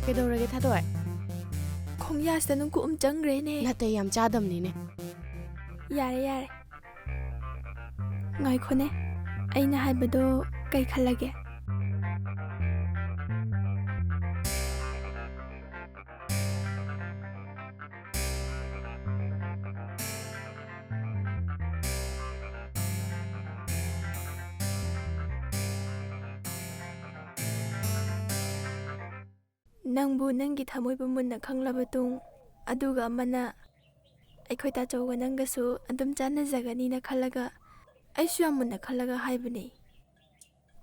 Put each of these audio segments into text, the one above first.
ꯀꯩꯗꯧꯔꯒꯦ ꯊꯥꯗꯣꯏ ꯈꯣꯡꯌꯥꯁꯤꯗ ꯅꯨꯡꯀꯨꯞ ꯑꯃ ꯆꯪꯈ꯭ꯔꯦꯅꯦ ꯅꯥꯇꯩ ꯌꯥꯝ ꯆꯥꯗꯝꯅꯤꯅꯦ ꯌꯥꯔꯦ ꯉꯥꯏꯈꯣꯅꯦ ꯑꯩꯅ ꯍꯥꯏꯕꯗꯣ ꯀꯩ ꯈꯜꯂꯒꯦ ꯅꯪꯕꯨ ꯅꯪꯒꯤ ꯊꯃꯣꯏꯕꯨ ꯃꯨꯟꯅ ꯈꯪꯂꯕ ꯇꯨꯡ ꯑꯗꯨꯒ ꯑꯃꯅ ꯑꯩꯈꯣꯏ ꯇꯥꯆꯧꯒ ꯅꯪꯒꯁꯨ ꯑꯗꯨꯝ ꯆꯥꯟꯅꯖꯒꯅꯤꯅ ꯈꯜꯂꯒ ꯑꯩꯁꯨ ꯌꯥꯝ ꯃꯨꯟꯅ ꯈꯜꯂꯒ ꯍꯥꯏꯕꯅꯦ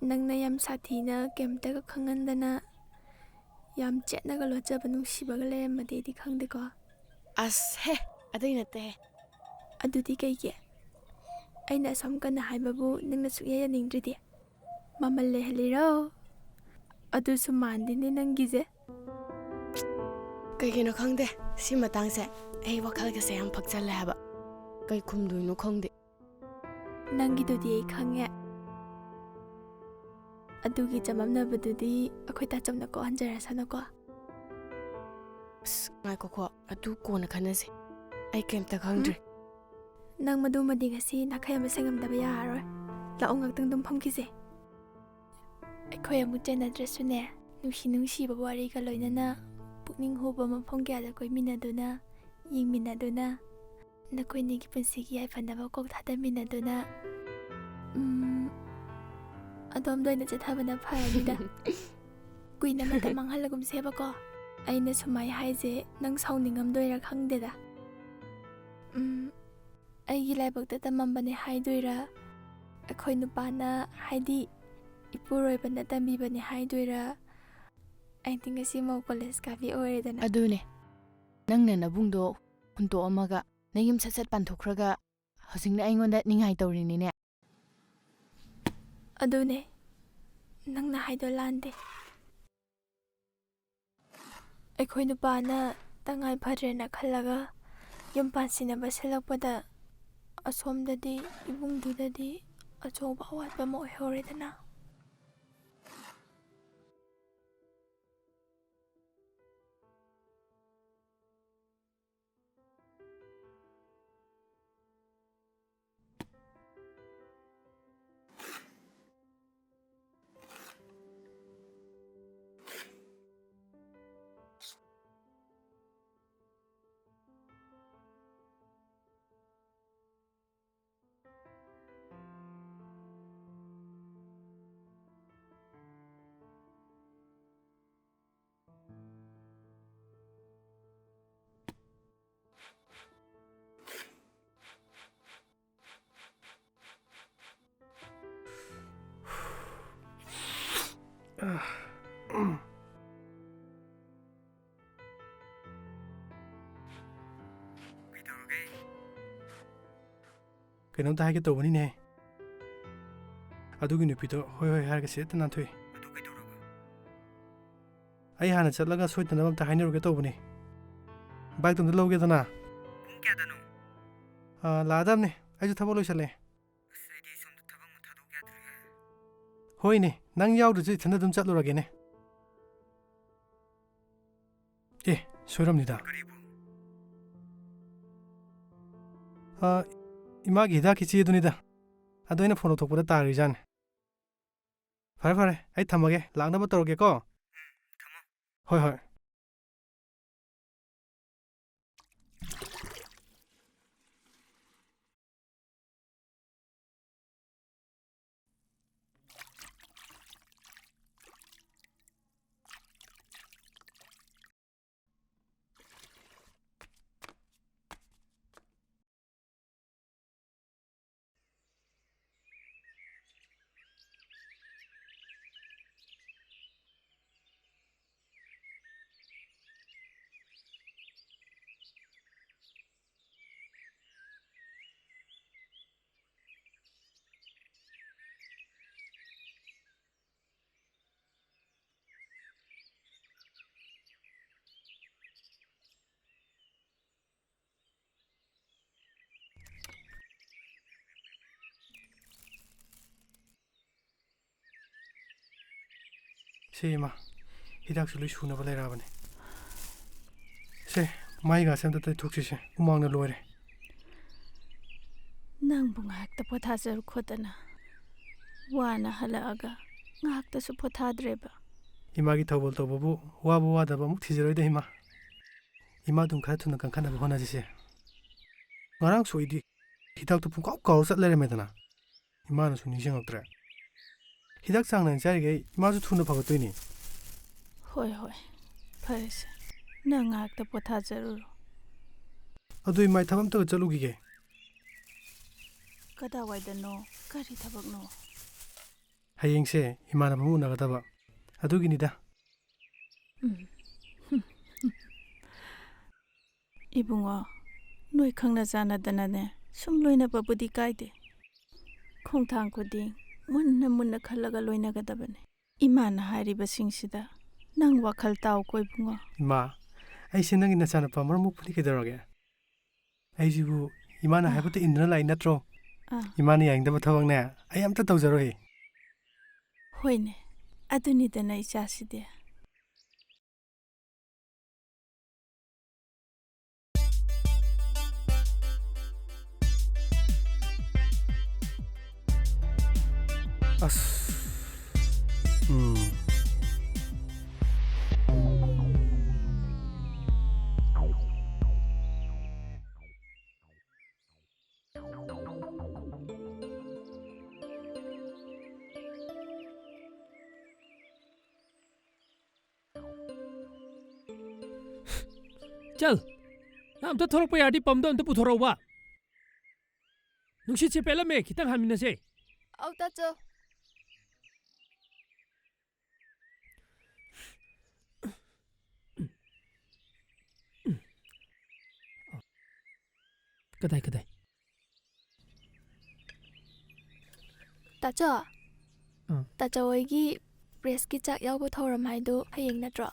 ꯅꯪꯅ ꯌꯥꯝ ꯁꯥꯊꯤꯅ ꯀꯩꯝꯇꯒ ꯈꯪꯍꯟꯗꯅ ꯌꯥꯝ ꯆꯦꯠꯅꯒ ꯂꯣꯠꯆꯕ ꯅꯨꯡꯁꯤꯕꯒ ꯂꯩꯔꯝꯃꯗꯤ ꯑꯩꯗꯤ ꯈꯪꯗꯦꯀꯣ ꯑꯁ ꯍꯦ ꯑꯗꯨꯏ ꯅꯠꯇꯦꯍꯦ ꯑꯗꯨꯗꯤ ꯀꯩꯒꯤ ꯑꯩꯅ ꯑꯁꯨꯝ ꯀꯟꯅ ꯍꯥꯏꯕꯕꯨ ꯅꯪꯅ ꯁꯨꯛꯌꯥ ꯌꯥꯅꯤꯡꯗ꯭ꯔꯤꯗꯤ ꯃꯃꯜ ꯂꯩꯍꯜꯂꯤꯔꯣ ꯑꯗꯨꯁꯨ ꯃꯥꯟꯗꯦꯅꯦ ꯅꯪꯒꯤꯁꯦ ꯀꯩꯒꯤꯅꯣ ꯈꯪꯗꯦ ꯁꯤ ꯃꯇꯥꯡꯁꯦ ꯑꯩ ꯋꯥꯈꯜꯒꯁꯦ ꯌꯥꯝ ꯐꯛꯆꯜꯂꯦ ꯍꯥꯏꯕ ꯀꯩ ꯈꯨꯝꯗꯣꯏꯅꯣ ꯈꯪꯗꯦ ꯅꯪꯒꯤꯗꯨꯗꯤ ꯑꯩ ꯈꯪꯉꯦ ꯑꯗꯨꯒꯤ ꯆꯃꯝꯅꯕꯗꯨꯗꯤ ꯑꯩꯈꯣꯏ ꯇꯥꯆꯧꯅ ꯀꯣꯛꯍꯟꯖꯔꯁꯅꯨꯀꯣ ꯑꯁ ꯉꯥꯏꯈꯣꯀꯣ ꯑꯗꯨ ꯀꯣꯟꯅ ꯈꯟꯅꯁꯤ ꯑꯩ ꯀꯩꯝꯇ ꯈꯪꯗ꯭ꯔꯤ ꯅꯪ ꯃꯗꯨꯃꯗꯤ ꯉꯁꯤ ꯅꯥꯈꯩ ꯑꯃ ꯁꯦꯡꯉꯝꯗꯕ ꯌꯥꯔꯔꯣꯏ ꯂꯥꯛꯑꯣ ꯉꯥꯛꯇꯪ ꯑꯗꯨꯝ ꯐꯝꯈꯤꯁꯦ ꯑꯩꯈꯣꯏ ꯑꯃꯨꯛ ꯆꯦꯟꯅꯗ꯭ꯔꯁꯨꯅꯦ ꯅꯨꯡꯁꯤꯕ ꯋꯥꯔꯤꯒ ꯂꯣꯏꯅꯅ ꯄꯨꯛꯅꯤꯡ ꯍꯨꯕ ꯃꯐꯝ ꯀꯌꯥꯗ ꯀꯣꯏꯃꯤꯟꯅꯗꯨꯅ ꯌꯦꯡꯃꯤꯟꯅꯗꯨꯅ ꯅꯈꯣꯏꯅꯤꯒꯤ ꯄꯨꯟꯁꯤꯒꯤ ꯌꯥꯏꯐꯅꯕ ꯀꯣꯛ ꯊꯥꯗꯃꯤꯟꯅꯗꯨꯅ ꯑꯗꯣꯝꯗ ꯑꯣꯏꯅ ꯆꯠꯊꯕꯅ ꯐꯔꯅꯤꯗ ꯀꯨꯏꯅ ꯃꯇꯝ ꯃꯥꯡꯍꯜꯂꯒꯨꯝꯁꯦꯕꯀꯣ ꯑꯩꯅ ꯁꯨꯃꯥꯏ ꯍꯥꯏꯁꯦ ꯅꯪ ꯁꯥꯎꯅꯤꯡꯉꯝꯗꯣꯏꯔꯥ ꯈꯪꯗꯦꯗ ꯑꯩꯒꯤ ꯂꯥꯏꯕꯛꯇ ꯇꯝꯃꯝꯕꯅꯦ ꯍꯥꯏꯗꯣꯏꯔꯥ ꯑꯩꯈꯣꯏ ꯅꯨꯄꯥꯅ ꯍꯥꯏꯗꯤ ꯏꯄꯨꯔꯣꯏꯕꯅ ꯇꯝꯕꯤꯕꯅꯦ ꯍꯥꯏꯗꯣꯏꯔꯥ ꯑꯩꯗꯤ ꯉꯁꯤ ꯃꯧ ꯀꯣꯂꯦꯖ ꯀꯥꯕꯤ ꯑꯣꯏꯔꯦꯗꯅ ꯑꯗꯨꯅꯦ ꯅꯪꯅ ꯅꯕꯨꯡꯗꯣ ꯍꯨꯟꯇꯣꯛꯑꯝꯃꯒ ꯅꯌꯨꯝ ꯁꯠ ꯄꯥꯟꯊꯣꯛꯈ꯭ꯔꯒ ꯍꯧꯖꯤꯛꯅ ꯑꯩꯉꯣꯟꯗ ꯅꯤꯡꯉꯥꯏ ꯇꯧꯔꯤꯅꯤꯅꯦ ꯑꯗꯨꯅꯦ ꯅꯪꯅ ꯍꯥꯏꯗꯣ ꯂꯥꯟꯗꯦ ꯑꯩꯈꯣꯏ ꯅꯨꯄꯥꯅ ꯇꯉꯥꯏ ꯐꯗ꯭ꯔꯦꯅ ꯈꯜꯂꯒ ꯌꯨꯝ ꯄꯥꯟꯁꯤꯟꯅꯕ ꯁꯤꯜꯂꯛꯄꯗ ꯑꯁꯣꯝꯗꯗꯤ ꯏꯕꯨꯡꯗꯨꯗꯗꯤ ꯑꯆꯧꯕ ꯑꯋꯥꯠꯄ ꯑꯃ ꯑꯣꯏꯍꯧꯔꯦꯗꯅ ꯀꯩꯅꯣꯝꯇ ꯍꯥꯏꯒꯦ ꯇꯧꯕꯅꯤꯅꯦ ꯑꯗꯨꯒꯤ ꯅꯨꯄꯤꯗꯣ ꯍꯣꯏ ꯍꯥꯏꯔꯒ ꯁꯤꯗ ꯅꯥꯟꯊꯣꯛꯏ ꯑꯗꯨ ꯀꯩꯗꯧꯔꯕ ꯑꯩ ꯍꯥꯟꯅ ꯆꯠꯂꯒ ꯁꯣꯏꯗꯅꯕ ꯑꯝꯇ ꯍꯥꯏꯅꯔꯨꯒꯦ ꯇꯧꯕꯅꯤ ꯕꯥꯏꯛꯇꯣ ꯑꯝꯇ ꯂꯧꯒꯦꯗꯅ ꯄꯨꯡ ꯀꯌꯥꯗꯅꯣ ꯂꯥꯛꯑꯗꯕꯅꯦ ꯑꯩꯁꯨ ꯊꯕꯛ ꯂꯣꯏꯁꯜꯂꯦ ꯑꯁ ꯑꯩꯗꯤ ꯁꯣꯝꯗ ꯊꯕꯛ ꯑꯃ ꯊꯥꯗꯣꯛ ꯌꯥꯗ꯭ꯔꯤꯌꯦ ꯍꯣꯏꯅꯦ ꯅꯪ ꯌꯥꯎꯗ꯭ꯔꯁꯨ ꯏꯊꯟꯗ ꯑꯗꯨꯝ ꯆꯠꯂꯨꯔꯒꯦꯅꯦ ꯑꯦ ꯁꯣꯏꯔꯝꯅꯤꯗ ꯏꯃꯥꯒꯤ ꯍꯤꯗꯥꯛꯀꯤ ꯆꯦꯗꯨꯅꯤꯗ ꯑꯗꯣ ꯑꯩꯅ ꯐꯣꯟ ꯂꯧꯊꯣꯛꯄꯗ ꯇꯥꯔꯤꯖꯥꯠꯅꯤ ꯐꯔꯦ ꯑꯩ ꯊꯝꯃꯒꯦ ꯂꯥꯛꯅꯕ ꯇꯧꯔꯒꯦꯀꯣ ꯊꯝꯃꯣ ꯍꯣꯏ ꯁꯤ ꯏꯃꯥ ꯍꯤꯗꯥꯛꯁꯨ ꯂꯣꯏ ꯁꯨꯅꯕ ꯂꯩꯔꯛꯑꯕꯅꯤ ꯁꯦ ꯃꯥꯏꯒꯥꯁꯦ ꯑꯝꯇ ꯇꯩꯊꯣꯛꯁꯤꯁꯦ ꯍꯨꯃꯥꯡꯅ ꯂꯣꯏꯔꯦ ꯅꯪꯕꯨ ꯉꯥꯏꯍꯥꯛꯇ ꯄꯣꯊꯥꯖꯔꯨ ꯈꯣꯠꯇꯅ ꯋꯥꯅ ꯍꯜꯂꯛꯑꯒ ꯉꯥꯏꯍꯥꯛꯇꯁꯨ ꯄꯣꯊꯥꯗ꯭ꯔꯦꯕ ꯏꯃꯥꯒꯤ ꯊꯧꯒꯜ ꯇꯧꯕꯕꯨ ꯋꯥꯕ ꯋꯥꯗꯕ ꯑꯃꯨꯛ ꯊꯤꯖꯔꯣꯏꯗ ꯏꯃꯥ ꯑꯗꯨꯝ ꯈꯔ ꯊꯨꯅ ꯀꯟꯈꯠꯅꯕ ꯍꯣꯠꯅꯁꯤꯁꯦ ꯉꯔꯥꯡꯁꯨ ꯑꯩꯗꯤ ꯍꯤꯗꯥꯛꯇꯨ ꯄꯨꯡꯀꯥꯎ ꯀꯥꯎꯔ ꯆꯠ ꯂꯩꯔꯝꯃꯦꯗꯅ ꯏꯃꯥꯅꯁꯨ ꯅꯤꯡꯁꯤꯡꯉꯛꯇ꯭ꯔꯦ ꯍꯤꯗꯥꯛ ꯆꯥꯡ ꯅꯥꯏꯅ ꯆꯥꯔꯤꯈꯩ ꯏꯃꯥꯁꯨ ꯊꯨꯅ ꯐꯒꯠꯇꯣꯏꯅꯤ ꯍꯣꯏ ꯐꯔꯦꯁꯦ ꯅꯪ ꯉꯥꯏꯍꯥꯛꯇ ꯄꯣꯊꯥꯖꯔꯨꯔꯣ ꯑꯗꯨ ꯏꯃꯥꯏ ꯊꯕꯛ ꯑꯝꯇꯒ ꯆꯠꯂꯨꯈꯤꯒꯦ ꯀꯗꯥꯏꯋꯥꯏꯗꯅꯣ ꯀꯔꯤ ꯊꯕꯛꯅꯣ ꯍꯌꯦꯡꯁꯦ ꯏꯃꯥꯟꯅꯕ ꯑꯃ ꯎꯅꯒꯗꯕ ꯑꯗꯨꯒꯤꯅꯤꯗ ꯏꯕꯨꯡꯉꯣ ꯅꯣꯏ ꯈꯪꯅ ꯆꯥꯟꯅꯗꯅꯅꯦ ꯁꯨꯝ ꯂꯣꯏꯅꯕꯕꯨꯗꯤ ꯀꯥꯏꯗꯦ ꯈꯣꯡꯊꯥꯡ ꯈꯨꯗꯤꯡ ꯃꯨꯟꯅ ꯈꯜꯂꯒ ꯂꯣꯏꯅꯒꯗꯕꯅꯦ ꯏꯃꯥꯅ ꯍꯥꯏꯔꯤꯕꯁꯤꯡꯁꯤꯗ ꯅꯪ ꯋꯥꯈꯜ ꯇꯥꯎꯀꯣ ꯏꯕꯨꯡꯉꯣ ꯏꯃꯥ ꯑꯩꯁꯦ ꯅꯪꯒꯤ ꯅꯆꯥꯅꯨꯄꯥ ꯃꯔꯨꯝ ꯃꯨꯛꯄꯗꯤ ꯀꯩꯗꯧꯔꯒꯦ ꯑꯩꯁꯤꯕꯨ ꯏꯃꯥꯅ ꯍꯥꯏꯕꯇ ꯏꯟꯗꯨꯅ ꯂꯥꯛꯏ ꯅꯠꯇ꯭ꯔꯣ ꯏꯃꯥꯅ ꯌꯥꯅꯤꯡꯗꯕ ꯊꯕꯛꯅꯦ ꯑꯩ ꯑꯝꯇ ꯇꯧꯖꯔꯣꯏ ꯍꯣꯏꯅꯦ ꯑꯗꯨꯅꯤꯗꯅ ꯏꯆꯥꯁꯤꯗꯤ ꯑꯁ ꯆꯜ ꯅꯪ ꯑꯝꯇ ꯊꯣꯔꯛꯄ ꯌꯥꯔꯗꯤ ꯄꯝꯗꯣ ꯑꯝꯇ ꯄꯨꯊꯣꯔꯛꯎꯕ ꯅꯨꯡꯁꯤꯠꯁꯦ ꯄꯦꯠꯂꯝꯃꯦ ꯈꯤꯇꯪ ꯍꯥꯟꯃꯤꯟꯅꯁꯦ ꯑꯧ ꯇꯥꯆꯧ ꯀꯗꯥꯏ ꯇꯥꯆꯧ ꯑꯥ ꯇꯥꯆꯧ ꯍꯣꯏꯒꯤ ꯄ꯭ꯔꯦꯁꯀꯤ ꯆꯥꯛ ꯌꯥꯎꯕ ꯊꯧꯔꯝ ꯍꯥꯏꯗꯣ ꯍꯌꯦꯡ ꯅꯠꯇ꯭ꯔꯣ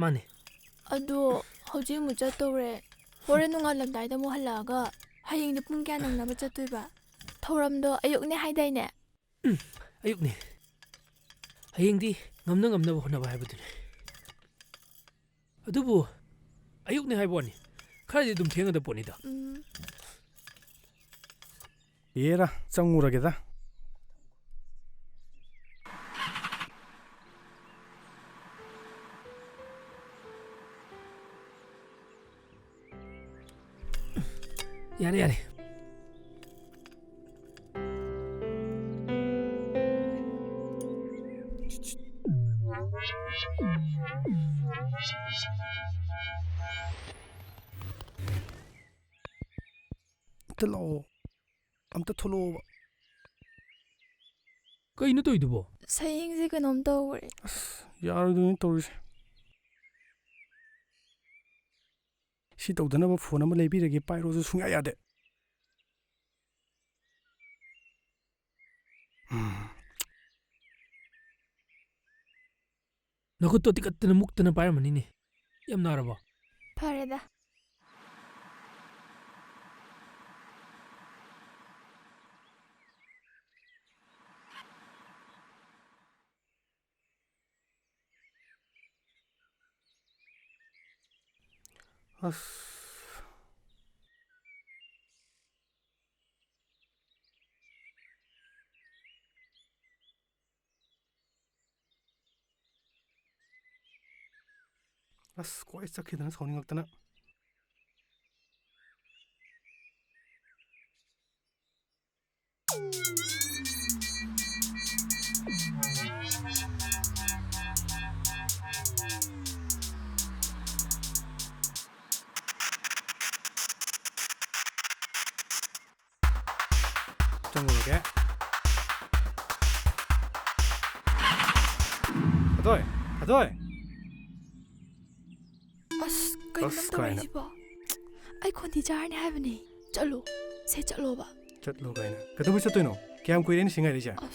ꯃꯥꯅꯦ ꯑꯗꯣ ꯍꯧꯖꯤꯛ ꯑꯃꯨꯛ ꯆꯠꯇꯧꯔꯦ ꯍꯣꯔꯦꯟ ꯅꯣꯡꯉꯥꯜꯂꯝꯗꯥꯏꯗ ꯑꯃꯨꯛ ꯍꯜꯂꯛꯑꯒ ꯍꯌꯦꯡꯗꯤ ꯄꯨꯡ ꯀꯌꯥ ꯅꯪꯅꯕ ꯆꯠꯇꯣꯏꯕ ꯊꯧꯔꯝꯗꯣ ꯑꯌꯨꯛꯅꯦ ꯍꯥꯏꯗꯥꯏꯅꯦ ꯑꯌꯨꯛꯅꯦ ꯍꯌꯦꯡꯗꯤ ꯉꯝꯅꯕ ꯍꯣꯠꯅꯕ ꯍꯥꯏꯕꯗꯨꯅꯤ ꯑꯗꯨꯕꯨ ꯑꯌꯨꯛꯅꯦ ꯍꯥꯏꯕ ꯋꯥꯅꯤ ꯈꯔꯗꯤ ꯑꯗꯨꯝ ꯊꯦꯡꯒꯗꯕ ꯄꯣꯠꯅꯤꯗ ꯌꯦꯔꯥ ꯆꯪꯉꯨꯔꯒꯦꯗ ꯌꯥꯔꯦ ꯑꯝꯇ ꯂꯥꯛꯑꯣ ꯑꯝꯇ ꯊꯣꯛꯂꯛꯑꯣꯕ ꯀꯩꯅꯣ ꯇꯧꯏꯗꯨꯕꯣ ꯁꯌꯦꯡꯁꯦ ꯀꯩꯅꯣꯝ ꯇꯧꯔꯦ ꯑꯁ ꯌꯥꯔꯣꯏꯗꯣꯏꯅꯤ ꯇꯧꯔꯤꯁꯦ ꯁꯤ ꯇꯧꯗꯅꯕ ꯐꯣꯟ ꯑꯃ ꯂꯩꯕꯤꯔꯒꯦ ꯄꯥꯏꯔꯣꯁꯨ ꯁꯨꯡꯌꯥ ꯌꯥꯗꯦ ꯅꯈꯨꯠꯇꯣ ꯇꯤꯀꯠꯇꯅ ꯃꯨꯛꯇꯅ ꯄꯥꯏꯔꯝꯃꯅꯤꯅꯦ ꯌꯥꯝ ꯅꯥꯔꯕꯣ ꯐꯔꯦꯗ ꯑꯁ ꯀꯣꯏ ꯆꯠꯈꯤꯗꯅ ꯁꯥꯎꯅꯤꯡꯉꯛꯇꯅ ꯆꯪꯉꯨꯔꯒꯦ ꯑꯗꯣꯏ ꯑꯁ ꯀꯩꯅꯣ ꯑꯁ ꯇꯧꯔꯛꯏꯁꯤꯕꯣ ꯑꯩ ꯈꯣꯟꯊꯤ ꯆꯥꯔꯅꯤ ꯍꯥꯏꯕꯅꯤ ꯆꯠꯂꯣ ꯆꯠꯂꯣꯕ ꯆꯠꯂꯣ ꯀꯥꯏꯅ ꯀꯩꯗꯧꯕꯩ ꯆꯠꯇꯣꯏꯅꯣ ꯀꯌꯥꯝ ꯀꯨꯏꯔꯦꯅ ꯁꯤꯡꯉꯥꯏꯔꯤꯁꯦ ꯑꯁ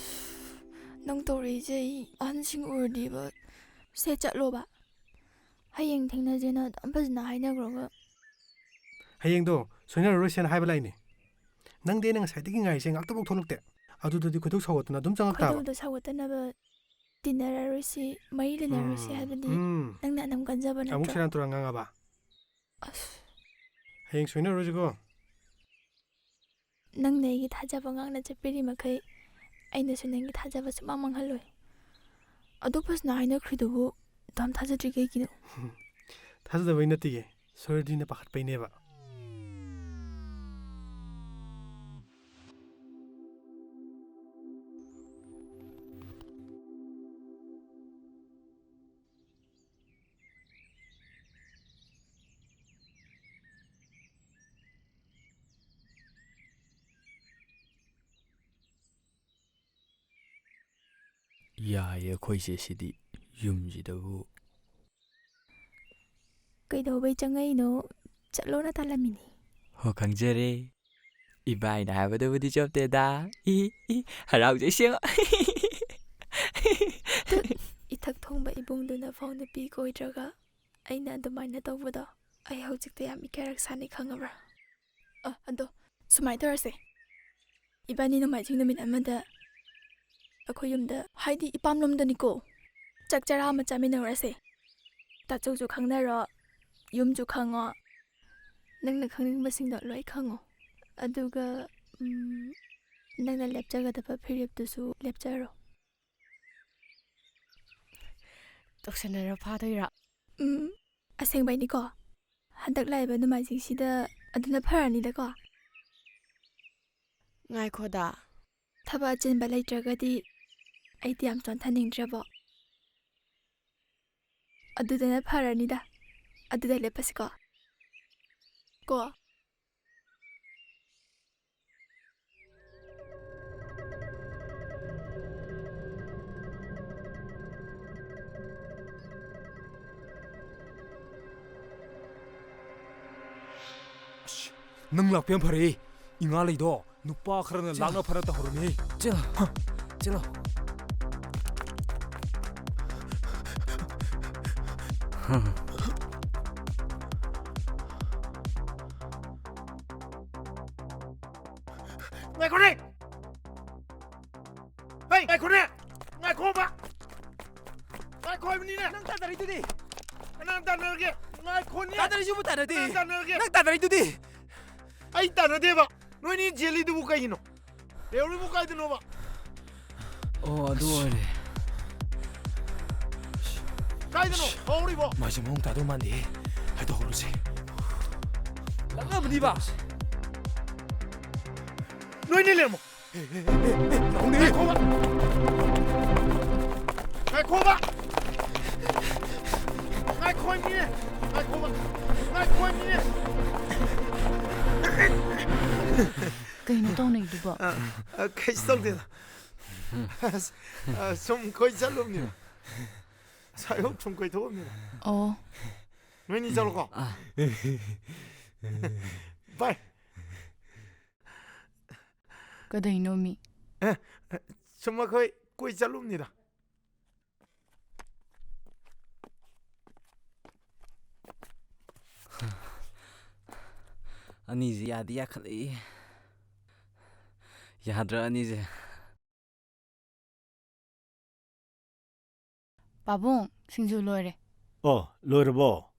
ꯅꯪ ꯇꯧꯔꯛꯏꯁꯦ ꯑꯩ ꯑꯍꯟꯁꯤꯡ ꯎꯔꯗꯤꯕ ꯁꯦ ꯆꯠꯂꯣꯕ ꯍꯌꯦꯡ ꯊꯦꯡꯅꯁꯦꯅ ꯑꯗꯨꯝ ꯐꯖꯅ ꯍꯥꯏꯅꯈ꯭ꯔꯒ ꯍꯌꯦꯡꯗꯣ ꯁꯣꯏꯅꯔꯔꯣꯏꯁꯦꯅ ꯍꯥꯏꯕ ꯂꯩꯅꯤ ꯅꯪꯗꯤ ꯑꯩꯅ ꯉꯁꯥꯏꯗꯒꯤ ꯉꯥꯏꯔꯤꯁꯦ ꯉꯥꯛꯇꯐꯥꯎ ꯊꯣꯛꯂꯛꯇꯦ ꯑꯗꯨꯗꯗꯤ ꯈꯣꯏꯗꯧ ꯁꯥꯎꯒꯠꯇꯅ ꯑꯗꯨꯝ ꯆꯪꯉꯛ ꯇꯥꯕ ꯈꯣꯏꯗꯧꯗꯣ ꯁꯥꯎꯒꯠꯇꯅꯕ ꯇꯤꯟꯅꯔꯔꯣꯏꯁꯤ ꯃꯔꯤ ꯂꯩꯅꯔꯣꯏꯁꯤ ꯍꯥꯏꯕꯗꯤ ꯅꯪꯅ ꯑꯅꯝ ꯀꯟꯖꯕ ꯑꯃꯨꯛ ꯅꯠꯇ꯭ꯔꯣ? ꯁꯦꯔꯥꯟ ꯇꯨꯔꯥꯟ ꯉꯥꯡꯉꯕ ꯑꯁ ꯍꯌꯦꯡ ꯁꯣꯏꯅꯔꯣꯏꯁꯤꯀꯣ ꯅꯪꯅ ꯑꯩꯒꯤ ꯊꯥꯖꯕ ꯉꯥꯛꯅ ꯆꯠꯄꯤꯔꯤ ꯃꯈꯩ ꯑꯩꯅꯁꯨ ꯅꯪꯒꯤ ꯊꯥꯖꯕ ꯁꯨꯡꯃꯥꯡ ꯃꯥꯡꯍꯜꯂꯣꯏ. ꯑꯗꯨ ꯐꯖꯅ ꯍꯥꯏꯅꯈ꯭ꯔꯤꯗꯨꯕꯨ ꯑꯗꯨꯝ ꯊꯥꯖꯗ꯭ꯔꯤ ꯀꯩꯒꯤꯅꯣ? ꯊꯥꯖꯗꯕꯩ ꯅꯠꯇꯤꯌꯦ ꯁꯣꯏꯔꯗꯤꯅ ꯄꯥꯈꯠꯄꯩꯅꯦꯕ. ꯌꯥꯏꯌꯦ ꯑꯩꯈꯣꯏꯁꯦ ꯁꯤꯗꯤ ꯌꯨꯝꯁꯤꯗꯕꯨ. ꯀꯩꯗꯧꯕꯩ ꯆꯪꯉꯛꯏꯅꯣ? ꯆꯠꯂꯣꯅ ꯇꯥꯜꯂꯝꯃꯤꯅꯤ. ꯍꯣ ꯈꯪꯖꯔꯦ. ꯏꯕꯥꯏꯅ ꯍꯥꯏꯕꯗꯕꯨꯗꯤ ꯆꯣꯞꯇꯦꯗ. ꯍꯔꯥꯎꯖꯩ ꯁꯦꯡ. ꯏꯊꯛ ꯊꯣꯡꯕ ꯏꯕꯨꯡꯗꯨꯅ ꯐꯥꯎ ꯅꯨꯄꯤ ꯀꯣꯏꯗ꯭ꯔꯒ ꯑꯩꯅ ꯑꯗꯨꯃꯥꯏꯅ ꯇꯧꯕꯗꯣ ꯑꯩ ꯍꯧꯖꯤꯛꯇ ꯌꯥꯝ ꯏꯀꯥꯏꯔꯛ ꯁꯥꯅꯤ ꯈꯪꯉꯕ꯭ꯔꯥ? ꯑꯗꯣ ꯁꯨꯃꯥꯏꯅ ꯇꯧꯔꯁꯦ. ꯏꯕꯥꯅꯤ ꯅꯣꯡꯃꯥꯏꯖꯤꯡ ꯅꯨꯃꯤꯠ ꯑꯃꯗ ꯑꯩꯈꯣꯏ ꯌꯨꯝꯗ ꯍꯥꯏꯗꯤ ꯏꯄꯥꯝꯂꯣꯝꯗꯅꯤꯀꯣ ꯆꯥꯛ ꯆꯔꯥ ꯑꯃ ꯆꯥꯃꯤꯟꯅꯔꯁꯦ. ꯇꯥꯆꯧꯁꯨ ꯈꯪꯅꯔꯣ, ꯌꯨꯝꯁꯨ ꯈꯪꯉꯣ, ꯅꯪꯅ ꯈꯪꯅꯤꯡꯕꯁꯤꯡꯗꯣ ꯂꯣꯏ ꯈꯪꯉꯣ. ꯑꯗꯨꯒ ꯅꯪꯅ ꯂꯦꯞꯆꯒꯗꯕ ꯐꯤꯔꯦꯞꯇꯨꯁꯨ ꯂꯦꯞꯆꯔꯣ. ꯇꯧꯁꯟꯅꯔ ꯐꯥꯗꯣꯏꯔꯥ? ꯑꯁꯦꯡꯕꯩꯅꯤꯀꯣ. ꯍꯟꯗꯛ ꯂꯥꯛꯏꯕ ꯅꯣꯡꯃꯥꯏꯖꯤꯡꯁꯤꯗ ꯑꯗꯨꯅ ꯐꯔꯅꯤꯗꯀꯣ. ꯉꯥꯏꯈꯣꯗ. ꯊꯕꯛ ꯑꯆꯤꯟꯕ ꯂꯩꯇ꯭ꯔꯒꯗꯤ ꯑꯩꯗꯤ ꯌꯥꯝ ꯆꯣꯟꯊꯅꯤꯡꯗ꯭ꯔꯕꯣ. ꯑꯗꯨꯗꯅ ꯐꯔꯅꯤꯗ. ꯑꯗꯨꯗ ꯂꯦꯞꯄꯁꯤꯀꯣ. ꯀꯣ? ꯅꯪ ꯂꯥꯛꯄ ꯌꯥꯝ ꯐꯔꯦ. ꯏꯉꯥ ꯂꯩꯗꯣ ꯅꯨꯄꯥ ꯈꯔꯅ ꯂꯥꯛꯅ ꯐꯔ ꯇꯧꯍꯧꯔꯝꯃꯤ. ꯆꯠꯂꯣ. ꯉꯥꯏꯈꯣꯅꯦ! ꯍꯩ ꯉꯥꯏꯈꯣꯅꯦ! ꯉꯥꯏꯈꯣꯕ! ꯉꯥꯏꯈꯣ ꯍꯥꯏꯕꯅꯤꯅꯦ! ꯅꯪ ꯇꯥꯟꯅꯔꯤꯗꯨꯗꯤ. ꯀꯅꯥꯅ ꯇꯥꯟꯅꯔꯒꯦ? ꯉꯥꯏꯈꯣꯅꯦ! ꯇꯥꯟꯅꯔꯤꯁꯤꯕꯨ ꯇꯥꯟꯅꯗꯦ. ꯀꯅꯥꯅ ꯇꯥꯟꯅꯔꯒꯦ? ꯅꯪ ꯇꯥꯟꯅꯔꯤꯗꯨꯗꯤ. ꯑꯩ ꯇꯥꯟꯅꯗꯦꯕ. ꯅꯣꯏꯅꯤ ꯖꯦꯜꯂꯤꯗꯨꯕꯨ ꯀꯩꯒꯤꯅꯣ? ꯂꯩꯍꯧꯔꯤꯕꯨ ꯀꯥꯏꯗꯅꯣꯕ? ꯑꯣ ꯑꯗꯨ ꯑꯣꯏꯔꯦ. ꯀꯥꯏꯗꯅꯣ? ꯍꯧꯔꯤꯕꯣ? ꯃꯥꯁꯦ ꯃꯑꯣꯡ ꯇꯥꯗꯧ ꯃꯥꯟꯗꯦ. ꯍꯥꯏꯗꯣꯛꯍꯧꯔꯁꯦ. ꯂꯛꯅꯕꯅꯤꯕ. ꯅꯣꯏꯅꯤ ꯂꯩꯔꯝꯃꯣ. ꯉꯥꯏꯈꯣꯕ! ꯉꯥꯏꯈꯣꯕ! ꯉꯥꯏꯈꯣ ꯍꯥꯏꯕꯅꯤꯅꯦ! ꯉꯥꯏꯈꯣꯕ! ꯉꯥꯏꯈꯣ ꯍꯥꯏꯕꯅꯤꯅꯦ! ꯀꯩꯅꯣ ꯇꯧꯅꯩꯗꯨꯕꯣ? ꯀꯩꯁꯨ ꯇꯧꯗꯦꯗ. ꯁꯨꯝ ꯀꯣꯏ ꯆꯠꯂꯨꯕꯅꯤꯗ. ꯁꯥꯏꯍꯣꯛ ꯁꯨꯝ ꯀꯣꯏꯊꯣꯛꯑꯕꯅꯤꯗ. ꯑꯣ. ꯅꯣꯏꯅꯤ ꯆꯠꯂꯣꯀꯣ. ꯕꯥꯏ. ꯀꯗꯩꯅꯣ ꯃꯤ? ꯁꯨꯝ ꯑꯩꯈꯣꯏ ꯀꯣꯏ ꯆꯠꯂꯨꯕꯅꯤꯗ. ꯑꯅꯤꯁꯦ ꯌꯥꯗꯤ ꯌꯥꯈꯠꯂꯛꯏ. ꯌꯥꯗ꯭ꯔꯥ ꯑꯅꯤꯁꯦ? ꯄꯥꯕꯨꯡ, ꯁꯤꯡꯖꯨ ꯂꯣꯏꯔꯦ. ꯑꯣ, ꯂꯣꯏꯔꯕꯣ?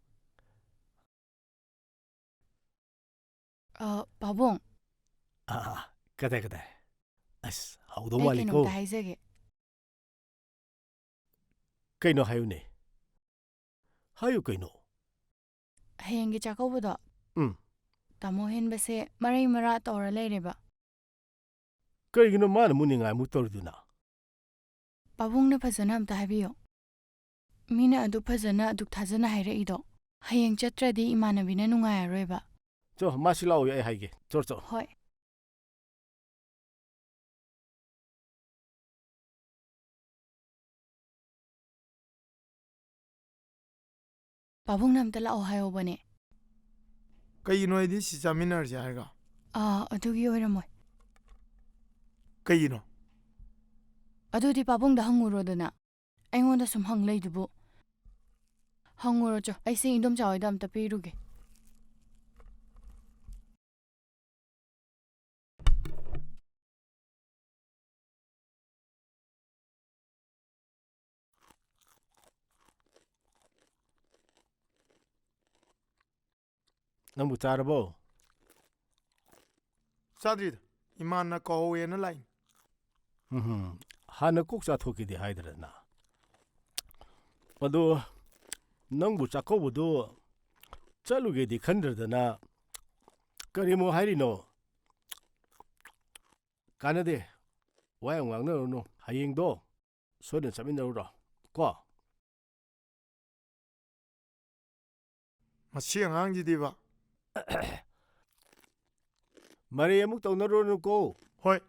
ꯄꯥꯕꯨꯡ. ꯀꯗꯥꯏ? ꯑꯁ, ꯍꯥꯎꯗꯧ ꯑꯩ ꯃꯥꯜꯂꯤꯀꯣ. ꯀꯩꯅꯣꯝꯇ ꯍꯥꯏꯖꯒꯦ. ꯀꯩꯅꯣ ꯍꯥꯏꯌꯨꯅꯦ. ꯍꯥꯏꯌꯨ ꯀꯩꯅꯣ. ꯍꯌꯦꯡꯒꯤ ꯆꯥꯛꯀꯧꯕꯗꯣ. ꯇꯥꯃꯣ ꯍꯦꯟꯕꯁꯦ ꯃꯔꯩ ꯃꯔꯥ ꯇꯧꯔ ꯂꯩꯔꯦꯕ. ꯀꯩꯒꯤꯅꯣ ꯃꯥꯅ ꯃꯨꯛꯅꯤꯡꯉꯥꯏꯃꯨꯛ ꯇꯧꯔꯤꯗꯨꯅ? ꯄꯥꯕꯨꯡꯅ ꯐꯖꯅ ꯑꯝꯇ ꯍꯥꯏꯕꯤꯌꯣ. ꯃꯤꯅ ꯑꯗꯨꯛ ꯐꯖꯅ ꯑꯗꯨꯛ ꯊꯥꯖꯅ ꯍꯥꯏꯔꯛꯏꯗꯣ. ꯍꯌꯦꯡ ꯆꯠꯇ꯭ꯔꯗꯤ ꯏꯃꯥꯟꯅꯕꯤꯅ ꯅꯨꯡꯉꯥꯏꯔꯔꯣꯏꯕ. ꯆꯣ, ꯃꯥꯁꯤ ꯂꯥꯛꯑꯣ ꯑꯩ ꯍꯥꯏꯒꯦ. ꯆꯣ. ꯍꯣꯏ. ꯄꯥꯕꯨꯡꯅ ꯑꯝꯇ ꯂꯥꯛꯑꯣ ꯍꯥꯏꯍꯧꯕꯅꯦ. ꯀꯩꯒꯤꯅꯣ ꯍꯥꯏꯗꯤ ꯁꯤ ꯆꯥꯃꯤꯟꯅꯔꯁꯦ ꯍꯥꯏꯔꯒ? ꯑꯗꯨꯒꯤ ꯑꯣꯏꯔꯝꯃꯣꯏ. ꯀꯩꯒꯤꯅꯣ? ꯑꯗꯨꯗꯤ ꯄꯥꯕꯨꯡꯗ ꯍꯪꯉꯨꯔꯣꯗꯅ. ꯑꯩꯉꯣꯟꯗ ꯁꯨꯝ ꯍꯪ ꯂꯩꯗꯨꯕꯨ. ꯍꯪꯉꯨꯔꯣ ꯆꯣ. ꯑꯩꯁꯦ ꯏꯟꯗꯣꯝꯆꯥ ꯍꯣꯏꯗ ꯑꯝꯇ ꯄꯤꯔꯨꯒꯦ. ꯅꯪꯕꯨ ꯆꯥꯔꯕꯣ ꯆꯥꯗ꯭ꯔꯤꯗ ꯏꯃꯥꯟꯅ ꯀꯧꯋꯦꯅ ꯂꯥꯛꯏ ꯍꯥꯟꯅ ꯀꯣꯛ ꯆꯥꯊꯣꯛꯈꯤꯗꯦ ꯍꯥꯏꯗ꯭ꯔꯅ ꯑꯗꯣ ꯅꯪꯕꯨ ꯆꯥꯛꯀꯧꯕꯗꯣ ꯆꯠꯂꯨꯒꯦꯗꯤ ꯈꯟꯗ꯭ꯔꯗꯅ ꯀꯔꯤꯃꯨꯛ ꯍꯥꯏꯔꯤꯅꯣ ꯀꯥꯟꯅꯗꯦ ꯋꯥ ꯌꯥꯝ ꯉꯥꯡꯅꯔꯨꯅꯨ ꯍꯌꯦꯡꯗꯣ ꯁꯣꯏꯗꯅ ꯆꯠꯃꯤꯟꯅꯔꯨꯔꯣ ꯀꯣ ꯃꯁꯤ ꯑꯉꯥꯡꯁꯤꯗꯤꯕ ꯃꯔꯩ ꯑꯃꯨꯛ ꯇꯧꯅꯔꯨꯔꯅꯨꯀꯣ ꯍꯣꯏ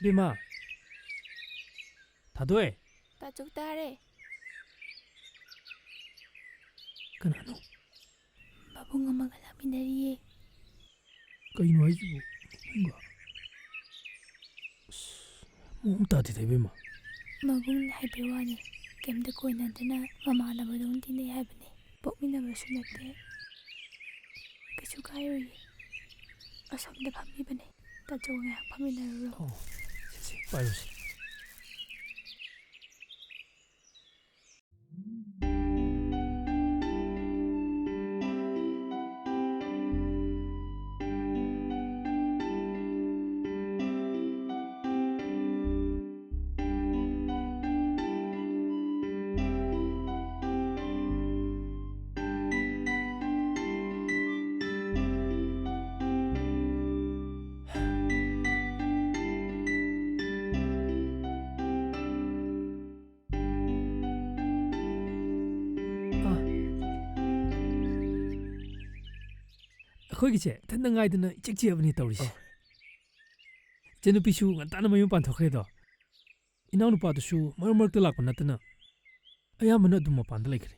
ꯕꯦꯝꯃ ꯊꯥꯗꯣꯛꯑꯦ ꯇꯥꯆꯧ ꯇꯥꯔꯦ ꯀꯅꯥꯅꯣ ꯃꯕꯨꯡ ꯑꯃꯒ ꯂꯥꯛꯃꯤꯟꯅꯔꯤꯌꯦ ꯀꯩꯅꯣ ꯍꯥꯏꯁꯤꯕꯨ ꯃꯕꯨꯡꯒ ꯃꯑꯣꯡ ꯇꯥꯗꯦꯗ ꯏꯕꯦꯝꯃ ꯃꯕꯨꯡꯅ ꯍꯥꯏꯕꯩ ꯋꯥꯅꯤ ꯀꯩꯝꯇ ꯀꯣꯏꯅꯗꯅ ꯃꯃꯥꯟꯅꯕꯗꯧꯅ ꯇꯤꯟꯅꯩ ꯍꯥꯏꯕꯅꯤ ꯄꯣꯛꯃꯤꯟꯅꯕꯁꯨ ꯅꯠꯇꯦ ꯀꯩꯁꯨ ꯀꯥꯏꯔꯣꯏꯌꯦ ꯑꯁꯣꯝꯗ ꯐꯝꯃꯤꯕꯅꯦ ꯇꯥꯆꯧ ꯉꯥꯏꯍꯥꯛ ꯐꯝꯃꯤꯟꯅꯔꯨꯔꯣ ꯑꯣ ꯁꯤ ꯄꯥꯏꯔꯨꯁꯤ ꯑꯩꯈꯣꯏꯒꯤꯁꯦ ꯏꯊꯟꯇ ꯉꯥꯏꯗꯅ ꯏꯆꯤꯛ ꯆꯤꯛꯑꯕꯅꯤ ꯇꯧꯔꯤꯁꯦ ꯏꯆꯟꯅꯨꯄꯤꯁꯨ ꯉꯟꯇꯥꯅ ꯃꯌꯨꯝ ꯄꯥꯟꯊꯣꯛꯈ꯭ꯔꯦꯗꯣ ꯏꯅꯥꯎꯅꯨꯄꯥꯗꯨꯁꯨ ꯃꯔꯛ ꯃꯔꯛꯇ ꯂꯥꯛꯄ ꯅꯠꯇꯅ ꯑꯌꯥꯝꯕꯅ ꯑꯗꯨꯝ ꯃꯄꯥꯟꯗ ꯂꯩꯈ꯭ꯔꯦ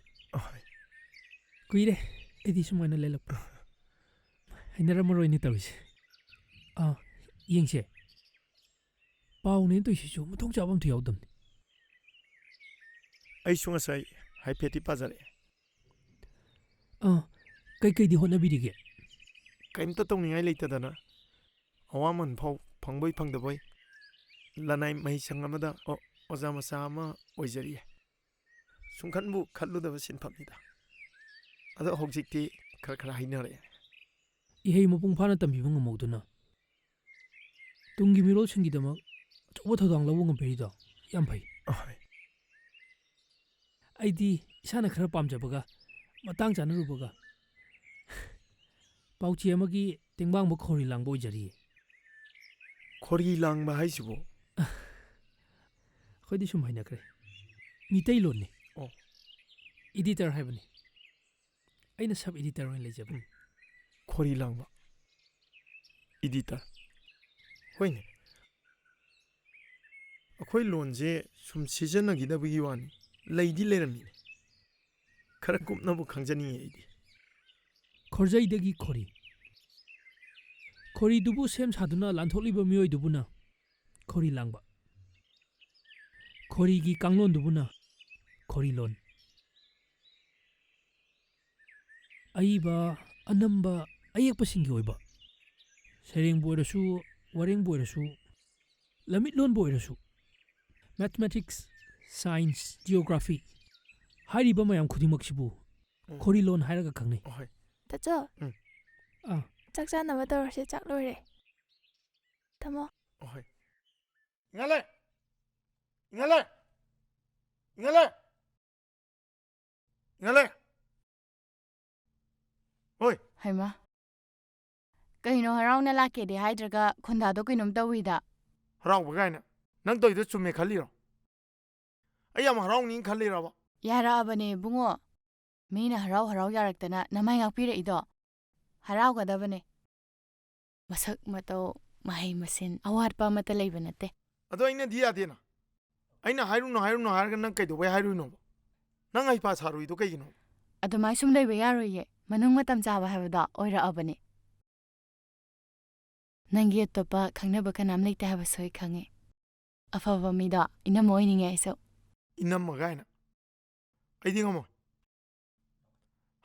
ꯀꯨꯏꯔꯦ ꯑꯩꯗꯤ ꯁꯨꯃꯥꯏꯅ ꯂꯩꯂꯛꯄ ꯍꯩꯅꯔꯝꯃꯔꯣꯏꯅꯦ ꯇꯧꯔꯤꯁꯦ ꯌꯦꯡꯁꯦ ꯄꯥꯎꯅꯦꯅ ꯇꯧꯔꯤꯁꯤꯁꯨ ꯃꯊꯣꯡ ꯆꯥꯕ ꯑꯝꯇ ꯌꯥꯎꯗꯕꯅꯤ ꯑꯩꯁꯨ ꯉꯁꯥꯏ ꯍꯥꯏꯐꯦꯠꯇꯤ ꯄꯥꯖꯔꯛꯑꯦ ꯀꯩꯀꯩꯗꯤ ꯍꯣꯠꯅꯕꯤꯔꯤꯒꯦ ꯀꯩꯝꯇ ꯇꯧꯅꯤꯡꯉꯥꯏ ꯂꯩꯇꯗꯅ ꯑꯋꯥꯃꯟ ꯐꯥꯎ ꯐꯪꯕꯣꯏ ꯐꯪꯗꯕꯣꯏ ꯂꯅꯥꯏ ꯃꯍꯩꯁꯪ ꯑꯃꯗ ꯑꯣꯖꯥ ꯃꯆꯥ ꯑꯃ ꯑꯣꯏꯖꯔꯤꯌꯦ ꯁꯨꯡꯈꯟꯕꯨ ꯈꯜꯂꯨꯗꯕ ꯁꯤꯟꯐꯝꯅꯤꯗ ꯑꯗꯣ ꯍꯧꯖꯤꯛꯇꯤ ꯈꯔ ꯈꯔ ꯍꯩꯅꯔꯛꯑꯦ ꯏꯍꯩ ꯃꯄꯨꯡ ꯐꯥꯅ ꯇꯝꯕꯤꯕ ꯉꯝꯍꯧꯗꯨꯅ ꯇꯨꯡꯒꯤ ꯃꯤꯔꯣꯜꯁꯤꯡꯒꯤꯗꯃꯛ ꯑꯆꯧꯕ ꯊꯧꯗꯥꯡ ꯂꯧꯕ ꯉꯝꯕꯤꯔꯤꯗꯣ ꯌꯥꯝ ꯐꯩ ꯑꯩꯗꯤ ꯏꯁꯥꯅ ꯈꯔ ꯄꯥꯝꯖꯕꯒ ꯃꯇꯥꯡ ꯆꯥꯅꯔꯨꯕꯒ ꯄꯥꯎꯆꯦ ꯑꯃꯒꯤ ꯇꯦꯡꯕꯥꯡꯕ ꯈꯧꯔꯤ ꯂꯥꯡꯕ ꯑꯣꯏꯖꯔꯤꯌꯦ ꯈꯣꯔꯤ ꯂꯥꯡꯕ ꯍꯥꯏꯁꯤꯕꯨ ꯑꯩꯈꯣꯏꯗꯤ ꯁꯨꯝ ꯍꯩꯅꯈ꯭ꯔꯦ ꯃꯤꯇꯩꯂꯣꯟꯅꯤ ꯑꯣ ꯏꯗꯤꯇꯔ ꯍꯥꯏꯕꯅꯤ ꯑꯩꯅ ꯁꯕ ꯏꯗꯤꯇꯔ ꯑꯣꯏꯅ ꯂꯩꯖꯕꯅꯤ ꯈꯣꯔꯤ ꯂꯥꯡꯕ ꯏꯗꯤꯇꯔ ꯍꯣꯏꯅꯦ ꯑꯩꯈꯣꯏ ꯂꯣꯟꯁꯦ ꯁꯨꯝ ꯁꯤꯖꯤꯟꯅꯈꯤꯗꯕꯒꯤ ꯋꯥꯅꯤ ꯂꯩꯗꯤ ꯂꯩꯔꯝꯃꯤꯅꯦ ꯈꯔ ꯀꯨꯞꯅꯕꯨ ꯈꯪꯖꯅꯤꯡꯉꯦ ꯑꯩꯗꯤ ꯈꯣꯔꯖꯩꯗꯒꯤ ꯈꯣꯔꯤ ꯈꯣꯔꯤꯗꯨꯕꯨ ꯁꯦꯝ ꯁꯥꯗꯨꯅ ꯂꯥꯟꯊꯣꯛꯂꯤꯕ ꯃꯤꯑꯣꯏꯗꯨꯕꯨꯅ ꯈꯣꯔꯤ ꯂꯥꯡꯕ ꯈꯣꯔꯤꯒꯤ ꯀꯥꯡꯂꯣꯟꯗꯨꯕꯨꯅ ꯈꯣꯔꯤꯂꯣꯟ ꯑꯏꯕ ꯑꯅꯝꯕ ꯑꯌꯦꯛꯄꯁꯤꯡꯒꯤ ꯑꯣꯏꯕ ꯁꯩꯔꯦꯡꯕꯨ ꯑꯣꯏꯔꯁꯨ ꯋꯥꯔꯦꯡꯕꯨ ꯑꯣꯏꯔꯁꯨ ꯂꯝꯃꯤꯠꯂꯣꯟꯕꯨ ꯑꯣꯏꯔꯁꯨ ꯃꯦꯊꯃꯦꯇꯤꯛꯁ ꯁꯥꯏꯟꯁ ꯖꯤꯑꯣꯒ꯭ꯔꯥꯐꯤ ꯍꯥꯏꯔꯤꯕ ꯃꯌꯥꯝ ꯈꯨꯗꯤꯡꯃꯛꯁꯤꯕꯨ ꯈꯣꯔꯤꯂꯣꯟ ꯍꯥꯏꯔꯒ ꯈꯪꯅꯩ ꯇꯥꯆꯧ ꯑꯥ ꯆꯥꯛ ꯆꯥꯅꯕ ꯇꯧꯔꯁꯦ ꯆꯥꯛ ꯂꯣꯏꯔꯦ ꯊꯝꯃꯣ ꯑꯍꯣꯏ ꯏꯪꯍꯜꯂꯦ ꯏꯪꯍꯜꯂꯦ ꯏꯪꯍꯜꯂꯦ ꯏꯪꯍꯜꯂꯦ ꯍꯣꯏ ꯍꯩꯃꯥ ꯀꯩꯅꯣ ꯍꯔꯥꯎꯅ ꯂꯥꯛꯀꯦꯗꯤ ꯍꯥꯏꯗ꯭ꯔꯒ ꯈꯣꯟꯗꯥꯗꯣ ꯀꯩꯅꯣꯝ ꯇꯧꯋꯤꯗ ꯍꯔꯥꯎꯕ ꯀꯥꯏꯅ ꯅꯪ ꯇꯧꯔꯤꯗꯣ ꯆꯨꯝꯃꯦ ꯈꯜꯂꯤꯔꯣ ꯑꯩ ꯌꯥꯝ ꯍꯔꯥꯎꯅꯤ ꯈꯜꯂꯤꯔꯕ ꯌꯥꯔꯛꯑꯕꯅꯦ ꯏꯕꯨꯡꯉꯣ ꯃꯤꯅ ꯍꯔꯥꯎ ꯍꯔꯥꯎ ꯌꯥꯔꯛꯇꯅ ꯅꯃꯥꯏ ꯉꯥꯛꯄꯤꯔꯛꯏꯗꯣ ꯍꯔꯥꯎꯒꯗꯕꯅꯦ ꯃꯁꯛ ꯃꯇꯧ ꯃꯍꯩ ꯃꯁꯤꯡ ꯑꯋꯥꯠꯄ ꯑꯃꯠꯇ ꯂꯩꯕ ꯅꯠꯇꯦ ꯑꯗꯣ ꯑꯩꯅꯗꯤ ꯌꯥꯗꯦꯅ ꯑꯩꯅ ꯍꯥꯏꯔꯨꯅꯨ ꯍꯥꯏꯔꯨꯅꯨ ꯍꯥꯏꯔꯒ ꯅꯪ ꯀꯩꯗꯧꯕꯩ ꯍꯥꯏꯔꯨꯏꯅꯣꯕ ꯅꯪ ꯍꯩꯄꯥ ꯁꯥꯔꯨꯏꯗꯣ ꯀꯩꯒꯤꯅꯣ ꯑꯗꯨꯃꯥꯏ ꯁꯨꯝ ꯂꯩꯕ ꯌꯥꯔꯣꯏꯌꯦ ꯃꯅꯨꯡ ꯃꯇꯝ ꯆꯥꯕ ꯍꯥꯏꯕꯗꯣ ꯑꯣꯏꯔꯛꯑꯕꯅꯦ ꯅꯪꯒꯤ ꯑꯇꯣꯞꯄ ꯈꯪꯅꯕ ꯀꯅꯥꯝ ꯂꯩꯇꯦ ꯍꯥꯏꯕꯁꯨ ꯑꯩ ꯈꯪꯉꯦ ꯑꯐꯕ ꯃꯤꯗꯣ ꯏꯅꯝꯃ ꯑꯣꯏꯅꯤꯡꯉꯦ ꯑꯩꯁꯨ ꯏꯅꯝꯃ ꯀꯥꯏꯅ ꯑꯩꯗꯤ ꯉꯝꯃꯣꯏ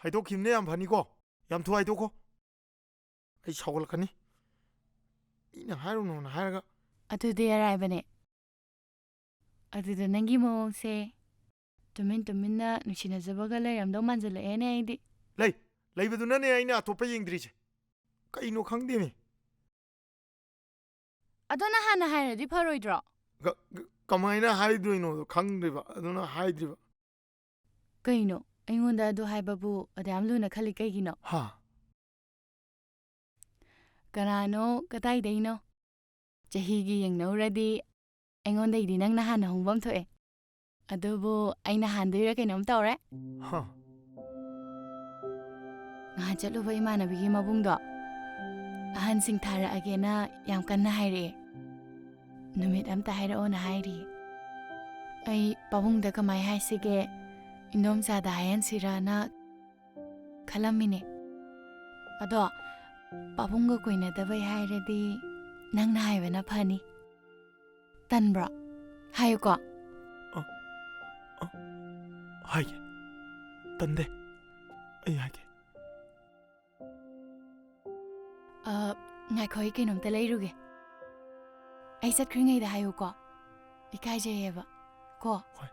하이도킴네 얌 파니고 얌투 하이도고 아이 사골라카니 이나 하루노나 하라가 ꯑꯗꯨꯗꯤ ꯑꯔꯥꯏꯕꯅꯦ. ꯑꯗꯨꯗ ꯅꯪꯒꯤ ꯃꯑꯣꯡꯁꯦ ꯇꯨꯃꯤꯟꯅ ꯅꯨꯡꯁꯤꯅꯖꯕꯒ ꯂꯩꯔꯝꯗꯧ ꯃꯥꯟꯖꯜꯂꯛꯑꯦꯅꯦ ꯑꯩꯗꯤ. ꯂꯩꯕꯗꯨꯅꯅꯦ ꯑꯩꯅ ꯑꯇꯣꯞꯄ ꯌꯦꯡꯗ꯭ꯔꯤꯁꯦ ꯀꯩꯅꯣ ꯈꯪꯗꯦꯃꯤ ꯑꯗꯣ ꯅꯍꯥꯟꯅ ꯍꯥꯏꯔꯗꯤ ꯐꯔꯣꯏꯗ꯭ꯔꯣ? ꯀꯃꯥꯏꯅ ꯍꯥꯏꯗꯣꯏꯅꯣꯗꯣ ꯈꯪꯗ꯭ꯔꯤꯕ ꯑꯗꯨꯅ ꯍꯥꯏꯗ꯭ꯔꯤꯕ. ꯀꯩꯅꯣ ꯑꯩꯉꯣꯟꯗ ꯑꯗꯨ ꯍꯥꯏꯕꯕꯨ ꯑꯗꯨꯌꯥꯝ ꯂꯨꯅ ꯈꯜꯂꯤ ꯀꯩꯒꯤꯅꯣ? ꯍꯥ ꯀꯅꯥꯅꯣ ꯀꯗꯥꯏꯗꯩꯅꯣ? ꯆꯍꯤꯒꯤ ꯌꯦꯡꯅꯧꯔꯗꯤ ꯑꯩꯉꯣꯟꯗꯩꯗꯤ ꯅꯪꯅ ꯍꯥꯟꯅ ꯍꯣꯡꯐꯝ ꯊꯣꯛꯑꯦ. ꯑꯗꯨꯕꯨ ꯑꯩꯅ ꯍꯥꯟꯗꯣꯏꯔꯥ ꯀꯩꯅꯣꯝ ꯇꯧꯔꯦ. ꯍꯥ ꯅꯍꯥꯟ ꯆꯠꯂꯨꯕ ꯏꯃꯥꯟꯅꯕꯤꯒꯤ ꯃꯕꯨꯡꯗꯣ ꯑꯍꯟꯁꯤꯡ ꯊꯥꯔꯛꯑꯒꯦꯅ ꯌꯥꯝ ꯀꯟꯅ ꯍꯥꯏꯔꯛꯑꯦ. ꯅꯨꯃꯤꯠ ꯑꯝꯇ ꯍꯥꯏꯔꯛꯑꯣꯅ ꯍꯥꯏꯔꯤꯌꯦ. ꯑꯩ ꯄꯥꯕꯨꯡꯗ ꯀꯃꯥꯏ ꯍꯥꯏꯁꯤꯒꯦ, ꯏꯟꯗꯣꯝꯆꯥꯗ ꯍꯥꯏꯍꯟꯁꯤꯔꯥꯅ ꯈꯜꯂꯝꯃꯤꯅꯦ. ꯑꯗꯣ ꯄꯥꯕꯨꯡꯒ ꯀꯣꯏꯅꯗꯕꯩ ꯍꯥꯏꯔꯗꯤ ꯅꯪꯅ ꯍꯥꯏꯕꯅ ꯐꯅꯤ. ꯇꯟꯕ꯭ꯔꯣ? ꯍꯥꯏꯌꯨꯀꯣ. 하이게 딴데 ꯑꯩ ꯍꯥꯏꯒꯦ ꯉꯥꯏꯈꯣ ꯑꯩ ꯀꯩꯅꯣꯝꯇ ꯂꯩꯔꯨꯒꯦ. ꯑꯩ ꯆꯠꯈ꯭ꯔꯤꯉꯩꯗ ꯍꯥꯏꯌꯨꯀꯣ. ꯏꯀꯥꯏꯖꯩꯌꯦꯕ ꯀꯣ. ꯍꯣꯏ.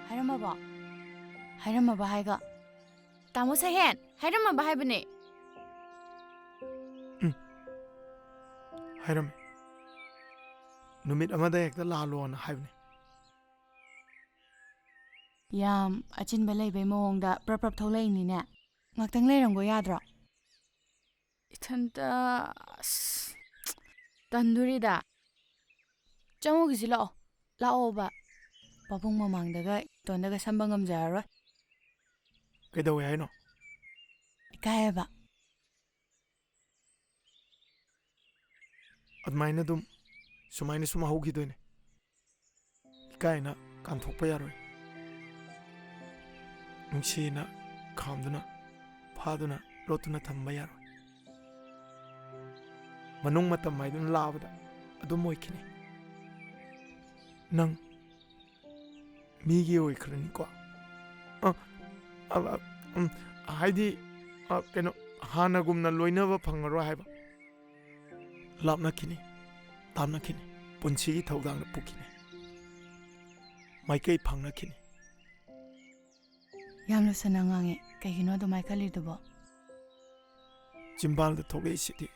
ꯍꯥꯏꯔꯝꯃꯕꯣ? ꯍꯥꯏꯔꯝꯃꯕ ꯍꯥꯏꯒ. ꯇꯥꯃꯣ ꯁꯍꯦꯟ, ꯍꯥꯏꯔꯝꯃꯕ ꯍꯥꯏꯕꯅꯦ. ꯍꯥꯏꯔꯝꯃꯦ ꯅꯨꯃꯤꯠ ꯑꯃꯗ ꯍꯦꯛꯇ ꯂꯥꯜꯂꯣꯅ ꯍꯥꯏꯕꯅꯦ. ꯌꯥꯝ ꯑꯆꯤꯟꯕ ꯂꯩꯕꯩ ꯃꯑꯣꯡꯗ ꯄ꯭ꯔꯞ ꯊꯣꯛꯂꯛꯏꯅꯤꯅꯦ. ꯉꯥꯛꯇꯪ ꯂꯩꯔꯝꯒꯣ ꯌꯥꯗ꯭ꯔꯣ? ꯏꯊꯟꯇ ꯇꯟꯗꯨꯔꯤꯗ. ꯆꯪꯉꯨꯒꯤꯁꯤ ꯂꯥꯛꯑꯣ. ꯂꯥꯛꯑꯣꯕ. ꯄꯥꯕꯨꯡ ꯃꯃꯥꯡꯗꯒ ꯏꯇꯣꯟꯗꯒ ꯁꯝꯕ ꯉꯝꯖꯔꯔꯣꯏ. ꯀꯩꯗꯧꯋꯦ ꯍꯥꯏꯅꯣ? ꯏꯀꯥꯏꯌꯦꯕ. ꯑꯗꯨꯃꯥꯏꯅ ꯑꯗꯨꯝ ꯁꯨꯃꯥꯏꯅ ꯁꯨꯝ ꯍꯧꯈꯤꯗꯣꯏꯅꯦ. ꯏꯀꯥꯏꯅ ꯀꯥꯟꯊꯣꯛꯄ ꯌꯥꯔꯣꯏ. ꯅꯨꯡꯁꯤꯅ ꯈꯥꯝꯗꯨꯅ ꯐꯥꯗꯨꯅ ꯂꯣꯠꯇꯨꯅ ꯊꯝꯕ ꯌꯥꯔꯣꯏ. ꯃꯅꯨꯡ ꯃꯇꯝ ꯍꯥꯏꯗꯨꯅ ꯂꯥꯛꯑꯕꯗ ꯑꯗꯨꯝ ꯑꯣꯏꯈꯤꯅꯤ. ꯅꯪ ꯃꯤꯒꯤ ꯑꯣꯏꯈ꯭ꯔꯅꯤꯀꯣ. ꯍꯥꯏꯗꯤ ꯀꯩꯅꯣ ꯍꯥꯟꯅꯒꯨꯝꯅ ꯂꯣꯏꯅꯕ ꯐꯪꯉꯔꯣꯏ ꯍꯥꯏꯕ. ꯂꯥꯞꯅꯈꯤꯅꯤ, ꯇꯥꯞꯅꯈꯤꯅꯤ, ꯄꯨꯟꯁꯤꯒꯤ ꯊꯧꯗꯥꯡꯗ ꯄꯨꯈꯤꯅꯤ, ꯃꯥꯏꯀꯩ ꯐꯪꯅꯈꯤꯅꯤ. ꯌꯥꯝ ꯂꯨꯁꯟꯅ ꯉꯥꯡꯉꯦ. ꯀꯩꯒꯤꯅꯣ ꯑꯗꯨꯃꯥꯏ ꯈꯜꯂꯤꯗꯨꯕꯣ? ꯆꯤꯝꯕꯥꯜꯗ ꯊꯣꯛꯂꯛꯏꯁꯤꯗꯤ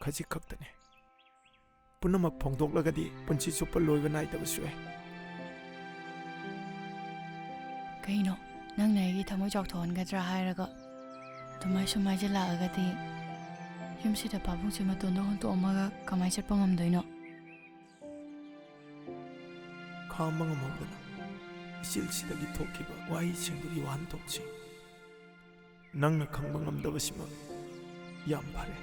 ꯈꯖꯤꯛ ꯈꯛꯇꯅꯤ. ꯄꯨꯝꯅꯃꯛ ꯐꯣꯡꯗꯣꯛꯂꯒꯗꯤ ꯄꯨꯟꯁꯤ ꯆꯨꯞꯄ ꯂꯣꯏꯕ ꯅꯥꯏꯗꯕꯁꯨ ꯌꯥꯏ. ꯀꯩꯅꯣ ꯅꯪꯅ ꯑꯩꯒꯤ ꯊꯃꯣꯏ ꯆꯥꯎꯊꯣꯛꯍꯟꯒꯗ꯭ꯔꯥ ꯍꯥꯏꯔꯒ ꯑꯗꯨꯃꯥꯏ ꯁꯨꯝ ꯍꯥꯏꯖꯤꯜꯂꯛꯑꯒꯗꯤ ꯌꯨꯝꯁꯤꯗ ꯄꯥꯕꯨꯡꯁꯦ ꯃꯇꯣꯟꯗ ꯍꯨꯟꯇꯣꯛꯑꯝꯃꯒ ꯀꯃꯥꯏ ꯆꯠꯄ ꯉꯝꯗꯣꯏꯅꯣ? ꯈꯥꯝꯕ ꯉꯝꯍꯧꯗꯅ ꯏꯆꯤꯜꯁꯤꯗꯒꯤ ꯊꯣꯛꯈꯤꯕ ꯋꯥꯍꯩꯁꯤꯡꯗꯨꯒꯤ ꯋꯥꯍꯟꯊꯣꯛꯁꯤꯡ ꯅꯪꯅ ꯈꯪꯕ ꯉꯝꯗꯕꯁꯤꯃꯛ ꯌꯥꯝ ꯐꯔꯦ,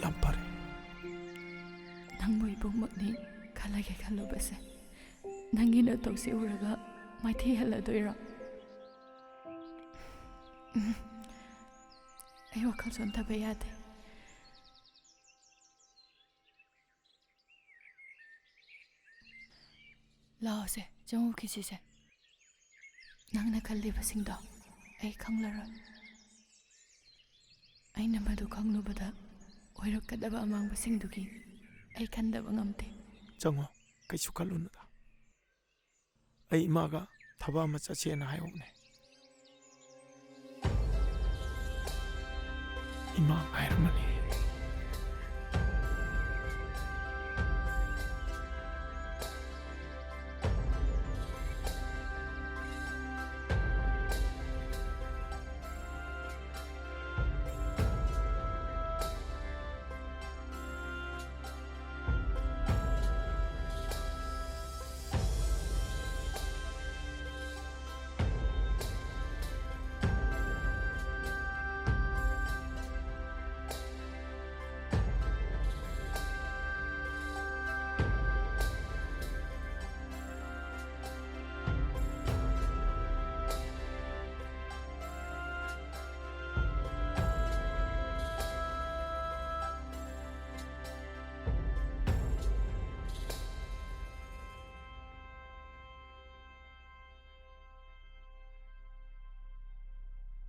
ꯌꯥꯝ ꯐꯔꯦ. ꯅꯪꯕꯨ ꯏꯕꯨꯡꯃꯛꯅꯤ ꯈꯜꯂꯒꯦ ꯈꯜꯂꯨꯕꯁꯦ ꯅꯪꯒꯤ ꯅꯇꯧꯁꯤ ꯎꯔꯒ ꯃꯥꯏꯊꯤꯍꯜꯂꯗꯣꯏꯔꯣ? ꯑꯩ ꯋꯥꯈꯜ ꯁꯣꯟꯊꯕ ꯌꯥꯗꯦ. ꯂꯥꯛꯑꯣꯁꯦ, ꯆꯪꯉꯨꯈꯤꯁꯤꯁꯦ. ꯅꯪꯅ ꯈꯜꯂꯤꯕꯁꯤꯡꯗꯣ ꯑꯩ ꯈꯪꯂꯔꯣꯏ. ꯑꯩꯅ ꯃꯗꯨ ꯈꯪꯂꯨꯕꯗ ꯑꯣꯏꯔꯛꯀꯗꯕ ꯑꯃꯥꯡꯕꯁꯤꯡꯗꯨꯒꯤ ꯑꯩ ꯈꯟꯗꯕ ꯉꯝꯗꯦ. ꯆꯪꯉꯣ, ꯀꯩꯁꯨ ꯈꯜꯂꯨꯅꯨꯗ. ꯑꯩ ꯏꯃꯥꯒ ꯊꯕꯛ ꯑꯃ ꯆꯠꯁꯦꯅ ꯍꯥꯏꯍꯧꯕꯅꯦ. ꯏꯃꯥ ꯉꯥꯏꯔꯝꯃꯅꯤ.